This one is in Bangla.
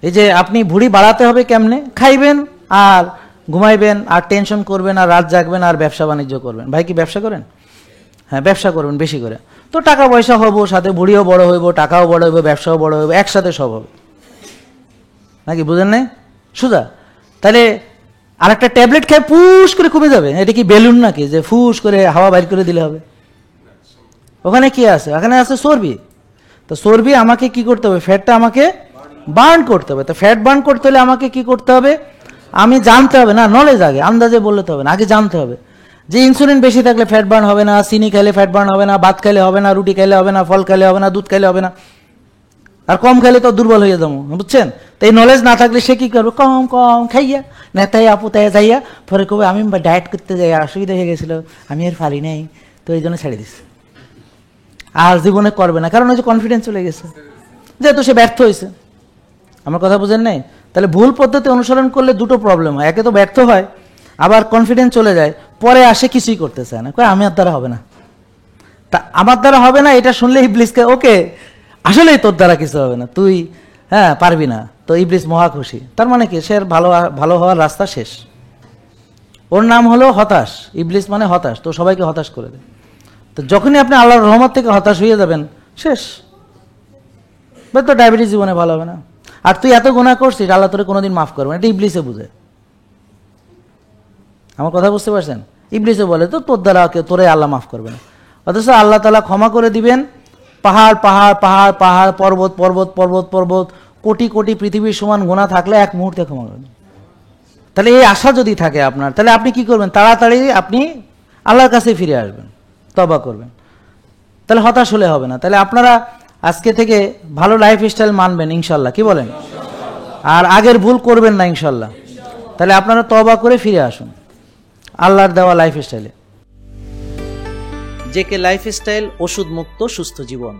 এই যে আপনি ভুঁড়ি বাড়াতে হবে কেমনে? খাইবেন আর ঘুমাইবেন আর টেনশন করবেন আর রাত জাগবেন আর ব্যবসা বাণিজ্য করবেন। ভাই কি ব্যবসা করেন? হ্যাঁ, ব্যবসা করবেন বেশি করে, তো টাকা পয়সা হবো, সাথে ভুঁড়িও বড় হইব, টাকাও বড় হইব, ব্যবসাও বড় হইব, একসাথে সব হবে নাকি? বুঝেন নাই? সুদা তাহলে আর একটা ট্যাবলেট খেয়ে ফুস করে কমে যাবে? এটা কি বেলুন নাকি যে ফুস করে হাওয়া বাইর করে দিলে হবে? ওখানে কি আছে? ওখানে আছে চর্বি। তো চর্বি আমাকে কি করতে হবে? ফ্যাটটা আমাকে বার্ন করতে হবে। তো ফ্যাট বার্ন করতে হলে আমাকে কি করতে হবে? আমি জানতে হবে না, নলেজ আগে, আন্দাজে বললে তো হবে না, আগে জানতে হবে যে ইনসুলিন বেশি থাকলে ফ্যাট বার্ন হবে না, চিনি খাইলে ফ্যাট বার্ন হবে না, ভাত খাইলে হবে না, রুটি খাইলে হবে না, ফল খাইলে হবে না, দুধ খাইলে হবে না, আর কম খাইলে তো দুর্বল হয়ে যাবো, বুঝছেন? তো এই নলেজ না থাকলে সে কি করবে? কম কম খাইয়া নেতাই আপু তাই যাইয়া পরে কবে আমি ডায়েট করতে যাই, অসুবিধা হয়ে গেছিলো, আমি আর পারি নাই, তো এই জন্য ছেড়ে দিচ্ছি, আর জীবনে করবে না, কারণ ওই যে কনফিডেন্স চলে গেছে, যেহেতু সে ব্যর্থ হয়েছে। আমার কথা বুঝেন নাই? তাহলে ভুল পদ্ধতি অনুসরণ করলে দুটো প্রবলেম হয়, একে তো ব্যর্থ হয়, আবার কনফিডেন্স চলে যায়, পরে আসে কিছুই করতে চায় না, কয় আমার দ্বারা হবে না। তা আমার দ্বারা হবে না এটা শুনলে ইবলিসকে, ওকে আসলেই তোর দ্বারা কিছু হবে না, তুই হ্যাঁ পারবি না, তো ইবলিস মহা খুশি। তার মানে কি? সে ভালো হওয়ার রাস্তা শেষ। ওর নাম হলো হতাশ। ইবলিস মানে হতাশ, তো সবাইকে হতাশ করে দেয়। তো যখনই আপনি আল্লাহর রহমত থেকে হতাশ হয়ে যাবেন, শেষ, তো ডায়াবেটিস জীবনে ভালো হবে না। আর তুই এত গুনাহ করছিস, আল্লাহ তোরে কোনোদিন মাফ করবে না, এটা ইবলিসে বুঝে। আমার কথা বুঝতে পারছেন? ইবলিসে বলে তো তোর দ্বারা তোরে আল্লাহ মাফ করবে না, অথচ আল্লাহ তাআলা ক্ষমা করে দিবেন পাহাড় পাহাড় পাহাড় পাহাড়, পর্বত পর্বত পর্বত পর্বত, কোটি কোটি পৃথিবীর সমান গুনাহ থাকলে এক মুহূর্তে ক্ষমা করবেন। তাহলে এই আশা যদি থাকে আপনার, তাহলে আপনি কি করবেন? তাড়াতাড়ি আপনি আল্লাহর কাছে ফিরে আসবেন, তওবা করবেন, তাহলে হতাশ হলে হবে না। তাহলে আপনারা আজকে থেকে ভালো লাইফস্টাইল মানবেন ইনশাল্লাহ, কি বলেন? আর আগের ভুল করবেন না ইনশাল্লাহ। তাহলে আপনারা তওবা করে ফিরে আসুন আল্লাহর দেওয়া লাইফস্টাইলে। জেকে লাইফস্টাইল, ওষুধ মুক্ত সুস্থ জীবন।